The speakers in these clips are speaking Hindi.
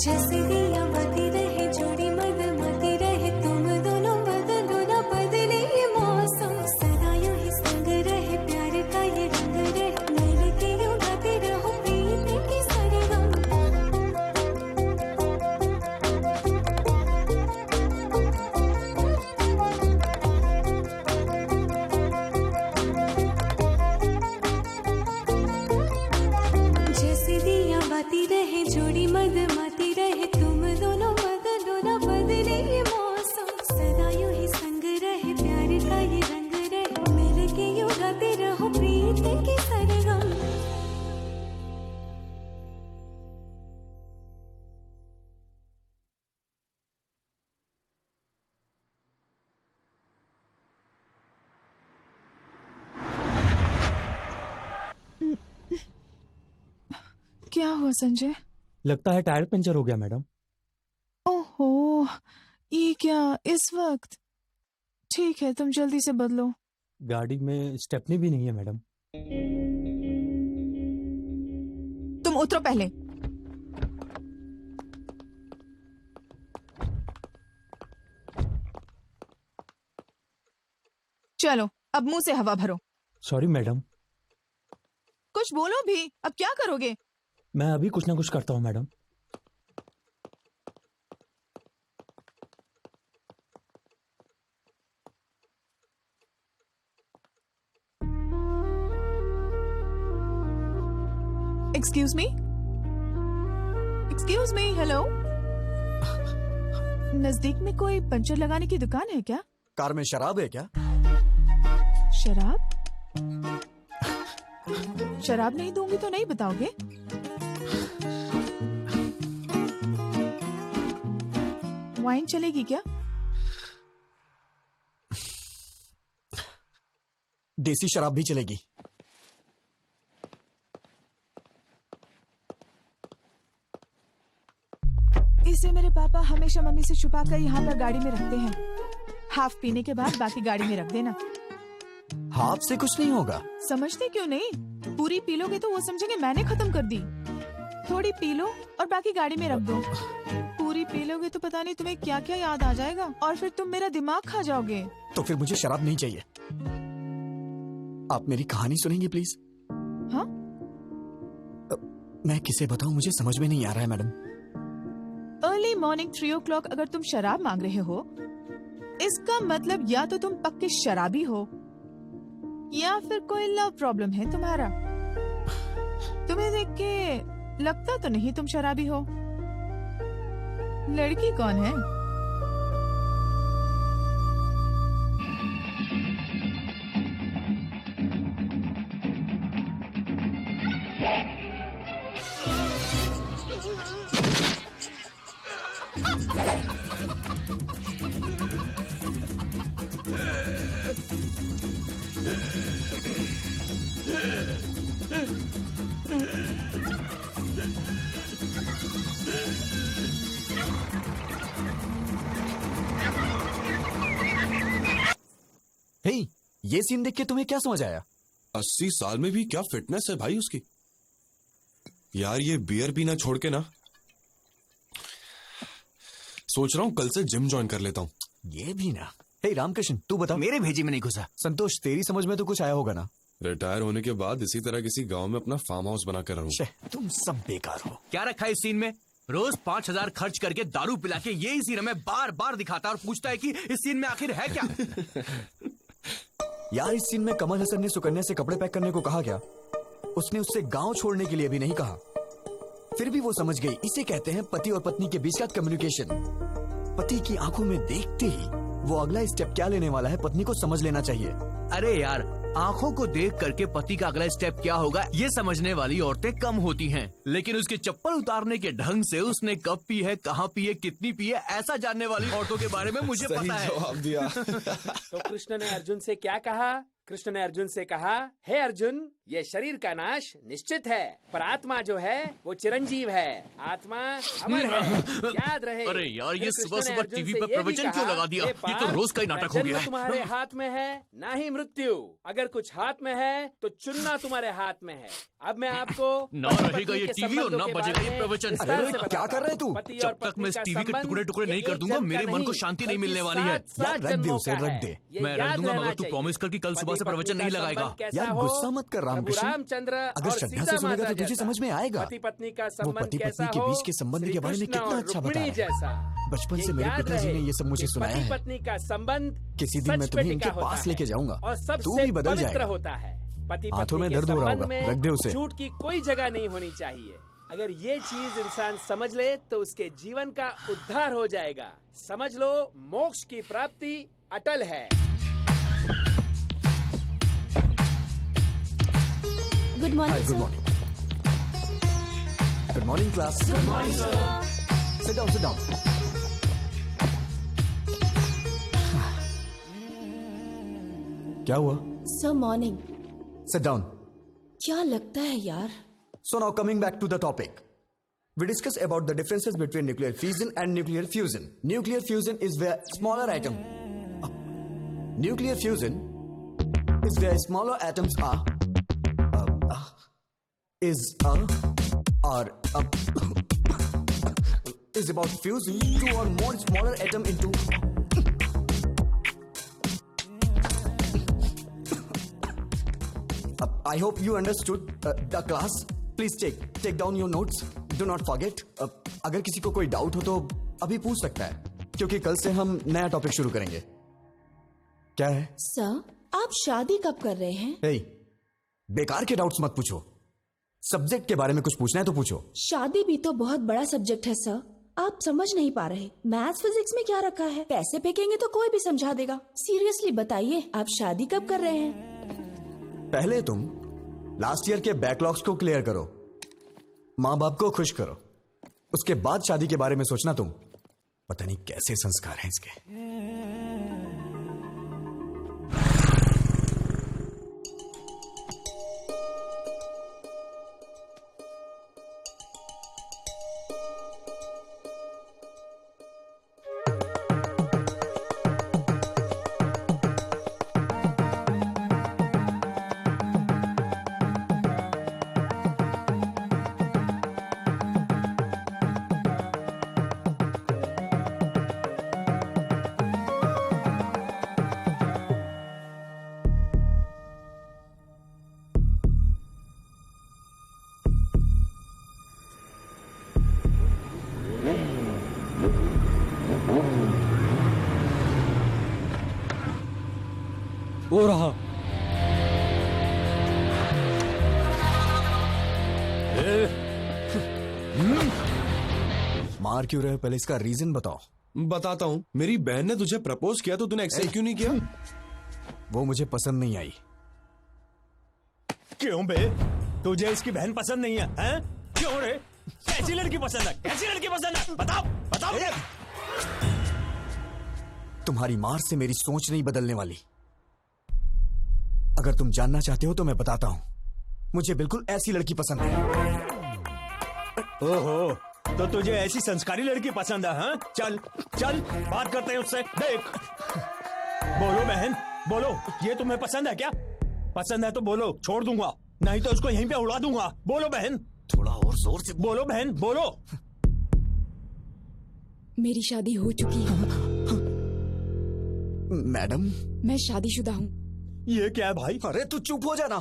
जैसे दिया बती रहे जोड़ी मद मती रहे तुम दोनों बदलो ना बदले ये मौसम सदा यूं ही संग रहे प्यार का ये रंग रहे मिल के यूं गाते रहो प्रीत की सरगम जैसे दिया बती रहे जोड़ी मद मती रहे तुम दोनों बदलो ना बदले ये मौसम सदा यूं ही संग रहे प्यार का ये रंग रहे मिल के यूं गाते रहो प्रीत की सरगम क्या हुआ संजय? लगता है टायर पंचर हो गया मैडम। ओहो, ये क्या इस वक्त? ठीक है, तुम जल्दी से बदलो। गाड़ी में स्टेपनी भी नहीं है मैडम। तुम उतरो पहले। चलो, अब मुंह से हवा भरो। Sorry madam. कुछ बोलो भी, अब क्या करोगे? मैं अभी कुछ ना कुछ करता हूँ madam. Excuse me, excuse me, hello. नजदीक में कोई पंचर लगाने की दुकान है क्या? कार में शराब है क्या? शराब? शराब नहीं दूंगी तो नहीं बताओगे? वाइन चलेगी क्या? देसी शराब भी चलेगी। इसे मेरे पापा हमेशा मम्मी से छुपा कर यहाँ पर गाड़ी में रखते हैं। हाफ पीने के बाद बाकी गाड़ी में रख देना। हाफ से कुछ नहीं होगा। समझते क्यों नहीं? पूरी पी लोगे तो वो समझेंगे मैंने खत्म कर दी। थोड़ी पी लो और बाकी गाड़ी में रख दो। पूरी पी लोगे तो पता नहीं तुम्हें क्या क्या याद आ जाएगा और फिर तुम मेरा दिमाग खा जाओगे। तो फिर मुझे शराब नहीं चाहिए। आप मेरी कहानी सुनेंगे प्लीज? हाँ? मैं किसे बताऊं, मुझे समझ में नहीं आ रहा है मैडम। अर्ली मॉर्निंग 3 o'clock अगर तुम शराब मांग रहे हो, इसका मतलब या तो तुम पक्के शराबी हो या फिर कोई लव प्रॉब्लम है तुम्हारा। तुम्हें देख के लगता तो नहीं तुम शराबी हो। लड़की कौन है? हे, ये सीन देख के तुम्हें क्या समझ आया? 80 साल में भी क्या फिटनेस है भाई उसकी। यार ये बियर पीना छोड़ के ना, सोच रहा हूँ कल से जिम ज्वाइन कर लेता हूँ। ये भी ना। हे रामकृष्ण, तू बता। मेरे भेजी में नहीं घुसा। संतोष, तेरी समझ में तो कुछ आया होगा ना? रिटायर होने के बाद इसी तरह किसी गांव में अपना फार्म हाउस बना कर रहूं। तुम सब बेकार हो। क्या रखा है इस सीन में? रोज 5,000 खर्च करके दारू पिला के यही सीन हमें बार बार दिखाता है और पूछता है कि इस सीन में आखिर है क्या? यार, इस सीन में कमल हसन ने सुकन्या से कपड़े पैक करने को कहा क्या? उसने उससे गांव छोड़ने के लिए भी नहीं कहा। फिर भी वो समझ गई। इसे कहते हैं पति और पत्नी के बीच का कम्युनिकेशन। पति की आंखों में देखते ही वो अगला स्टेप क्या लेने वाला है पत्नी को समझ लेना चाहिए। अरे यार, आंखों को देख करके पति का अगला स्टेप क्या होगा ये समझने वाली औरतें कम होती हैं, लेकिन उसके चप्पल उतारने के ढंग से उसने कब पी है, कहाँ पी है, कितनी पी है, ऐसा जानने वाली औरतों के बारे में मुझे पता है। जवाब दिया। तो कृष्ण ने अर्जुन से क्या कहा? कृष्ण ने अर्जुन से कहा, हे अर्जुन, ये शरीर का नाश निश्चित है, पर आत्मा जो है वो चिरंजीव है, आत्मा अमर है, याद रहे। अरे यार, ये फिर कृष्ण सुबह ने सुबह अर्जुन टीवी से पे ये भी प्रवचन क्यों कहा, लगा दिया? हे ये तो पार्थ, रोज का ही नाटक हो जन्म गया है। तुम्हारे हाथ में है, ना ही मृत्यु। अगर कुछ हाथ में है तो चुनना तुम्हारे हाथ में है। अब मैं आपको ना पति रहेगा पत्नी ये के टीवी और संबंधों ना के बजेगा बारे ये में प्रवचन। विस्तार अरे, से क्या बताता कर रहे हूं। तू? पति और जब तक पत्नी मैं इस का टीवी के संबंध टुकड़े-टुकड़े नहीं ये कर एक दूंगा, जन्म मेरे का मन को नहीं, शांति नहीं बल्कि मिलने वाली है। 7 यार, रख दे जन्मों उसे, का रख है। दे। ये मैं रख याद दूंगा, रहना मगर तू चाहिए। प्रॉमिस कर कि कल सुबह से पति प्रवचन पत्नी नहीं का लगाएगा। संबंध कैसा यार, हो, गुस्सा मत कर प्रभु रामकृष्ण। रामचंद्र अगर और श्रद्धा सीता से सुनेगा माता तो तुझे जैसा। समझ में आएगा। पति पत्नी का वो संबंध पति कैसा पत्नी के हो, बीच के संबंध के बारे में श्री कितना कृष्ण और अच्छा रुक्मिणी बताया है। जैसा। बचपन ये से मेरे याद पिताजी ने रहे ये सब मुझे कि सुनाया पति है। पत्नी का संबंध किसी दिन मैं सच पे तुम्हें टिका इनके होता पास है लेके जाऊंगा। और तू सबसे भी बदल पवित्र जाएगा। होता है। पति हाथों पत्नी में के दर्द हो रहा संबंध होगा, रख दे में उसे। झूठ की कोई जगह नहीं होनी चाहिए। अगर ये चीज इंसान समझ ले तो उसके जीवन का उद्धार हो जाएगा। समझ लो, मोक्ष की प्राप्ति अटल है। गुड हाय, morning good morning. Good morning class. Good morning sir. Sit down, sit down. क्या हुआ? Sir morning. Sit down. क्या लगता है यार? So now coming back to the topic. We discuss about the differences between nuclear fission and nuclear fusion. Nuclear fusion is where smaller atom. Nuclear fusion is where smaller atoms are. Is about fusing two or more smaller atom into. I hope you understood the class. Please take down your notes. Do not forget. अगर किसी को कोई डाउट हो तो अभी पूछ सकता है, क्योंकि कल से हम नया टॉपिक शुरू करेंगे। क्या है? सर, आप शादी कब कर रहे हैं? हे, बेकार के डाउट्स मत पूछो। सब्जेक्ट के बारे में कुछ पूछना है तो पूछो। शादी भी तो बहुत बड़ा सब्जेक्ट है सर। आप समझ नहीं पा रहे। मैथ्स फिजिक्स में क्या रखा है? पैसे फेंकेंगे तो कोई भी समझा देगा। सीरियसली बताइए, आप शादी कब कर रहे हैं? पहले तुम लास्ट ईयर के बैकलॉग्स को क्लियर करो, माँ बाप को खुश करो, उसके बाद शादी के बारे में सोचना। तुम पता नहीं कैसे संस्कार हैं इसके। वो रहा। मार क्यों रहे हो? पहले इसका रीजन बताओ। बताता हूँ। मेरी बहन ने तुझे प्रपोज किया तो तूने एक्सेप्ट क्यों नहीं किया? वो मुझे पसंद नहीं आई। क्यों बे? तुझे इसकी बहन पसंद नहीं है? हैं? क्यों रे? कैसी लड़की पसंद है? कैसी लड़की पसंद है? बताओ, बताओ मुझे। तुम्हारी मार से मेरी सोच नहीं बदलने वाली। अगर तुम जानना चाहते हो तो मैं बताता हूं। मुझे बिल्कुल ऐसी लड़की पसंद है। ओहो, तो तुझे ऐसी संस्कारी लड़की पसंद है? हाँ? चल चल बात करते हैं उससे। देख, बोलो बहन, बोलो, ये तुम्हें पसंद है क्या? पसंद है तो बोलो, छोड़ दूंगा, नहीं तो उसको यहीं पे उड़ा दूंगा। बोलो बहन, थोड़ा और जोर से बोलो बहन, बोलो। मेरी शादी हो चुकी है। मैडम। मैं शादीशुदा हूँ। ये क्या है भाई? अरे तू चुप हो जाना।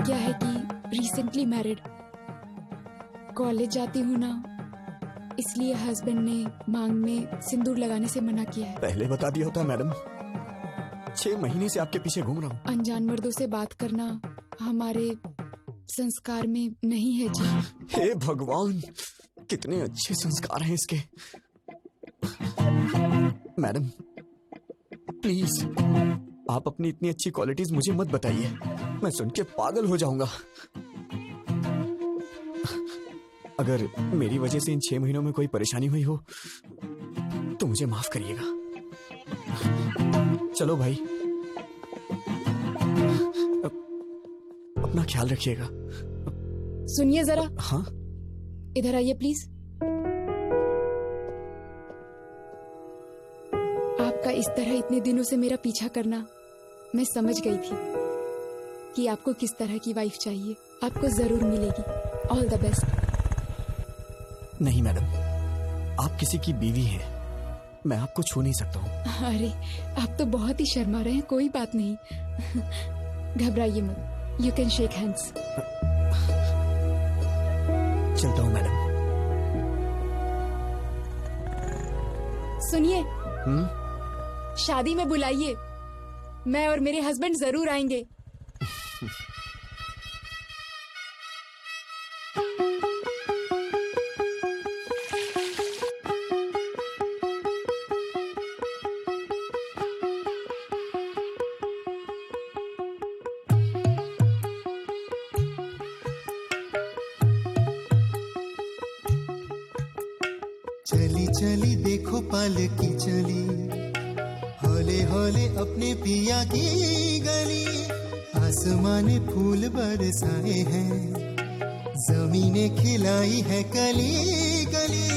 क्या है कि रिसेंटली मैरिड, कॉलेज जाती हूँ ना, इसलिए हस्बैंड ने मांग में सिंदूर लगाने से मना किया है। पहले बता दिया होता मैडम। 6 महीने से आपके पीछे घूम रहा हूँ। अनजान मर्दों से बात करना हमारे संस्कार में नहीं है जी। हे भगवान, कितने अच्छे संस्कार हैं इसके। मैडम प्लीज, आप अपनी इतनी अच्छी क्वालिटीज मुझे मत बताइए, मैं सुन के पागल हो जाऊंगा। अगर मेरी वजह से इन 6 महीनों में कोई परेशानी हुई हो तो मुझे माफ करिएगा। चलो भाई, अपना ख्याल रखिएगा। सुनिए जरा, हाँ, इधर आइए प्लीज। आपका इस तरह इतने दिनों से मेरा पीछा करना, मैं समझ गई थी कि आपको किस तरह की वाइफ चाहिए। आपको जरूर मिलेगी। All the best. नहीं मैडम, आप किसी की बीवी हैं, मैं आपको छू नहीं सकता हूँ। अरे, आप तो बहुत ही शर्मा रहे हैं। कोई बात नहीं, घबराइए मत। You can shake hands. चलता हूँ मैडम। सुनिए, शादी में बुलाइए, मैं और मेरे हस्बैंड जरूर आएंगे। चली चली देखो पालकी चली, हौले हौले अपने पिया की गली। आसमां फूल बरसाए हैं, जमीने खिलाई है कली कली।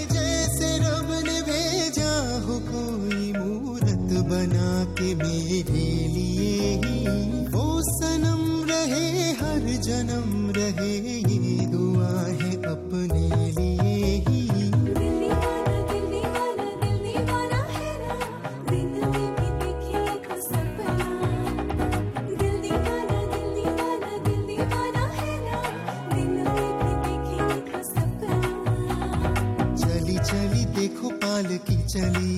जैसे रब ने भेजा हो कोई मूरत बना के मेरे लिए ही। वो सनम रहे हर जन्म रहे, ये दुआ है अपने लिए ही। चली देखो पालकी चली,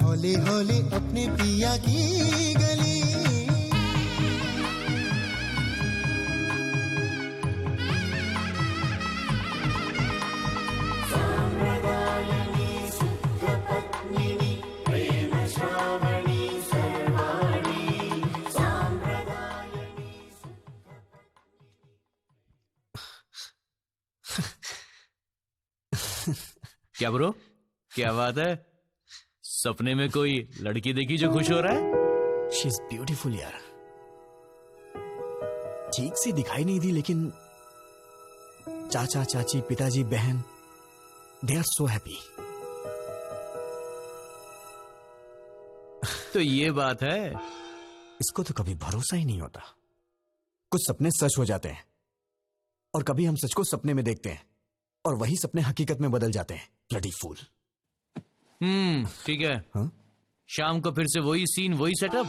हौले हौले अपने पिया की गली। क्या ब्रो, क्या बात है? सपने में कोई लड़की देखी जो खुश हो रहा है? शी इज ब्यूटीफुल यार। ठीक से दिखाई नहीं दी, लेकिन चाचा चाची पिताजी बहन, दे आर सो हैप्पी। तो ये बात है। इसको तो कभी भरोसा ही नहीं होता। कुछ सपने सच हो जाते हैं, और कभी हम सच को सपने में देखते हैं, और वही सपने हकीकत में बदल जाते हैं। Bloody fool. ठीक है। हाँ? शाम को फिर से वही सीन, वही सेटअप।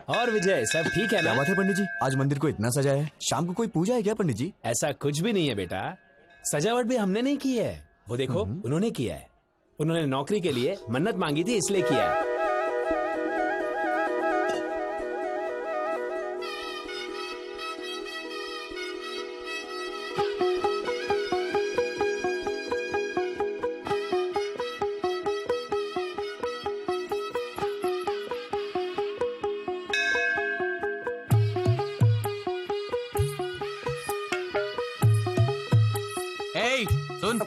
और विजय, सब ठीक है क्या ना? बात है पंडित जी, आज मंदिर को इतना सजाया है। शाम को कोई पूजा है क्या पंडित जी? ऐसा कुछ भी नहीं है बेटा, सजावट भी हमने नहीं की है। वो देखो, उन्होंने किया है। उन्होंने नौकरी के लिए मन्नत मांगी थी, इसलिए किया है। सुन,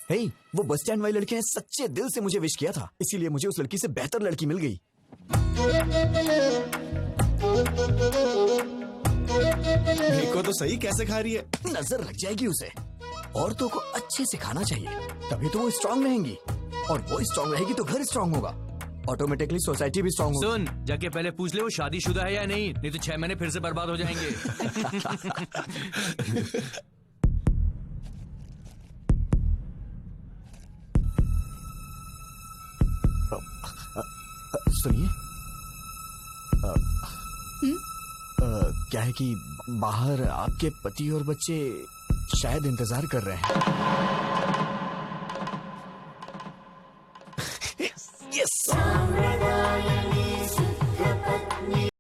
हे, वो बस स्टैंड वाली लड़की ने सच्चे दिल से मुझे विश किया था, इसीलिए मुझे उस लड़की से बेहतर लड़की मिल गई। देखो तो सही कैसे खा रही है। नजर लग जाएगी उसे। औरतों को अच्छे से खाना चाहिए, तभी तो वो स्ट्रांग रहेंगी, और वो स्ट्रांग रहेगी तो घर स्ट्रांग होगा, ऑटोमेटिकली सोसाइटी भी स्ट्रांग होगी। सुन, जाके पहले पूछ ले वो शादीशुदा है या नहीं तो 6 महीने फिर से बर्बाद हो जाएंगे। सुनिए, क्या है कि बाहर आपके पति और बच्चे शायद इंतजार कर रहे हैं।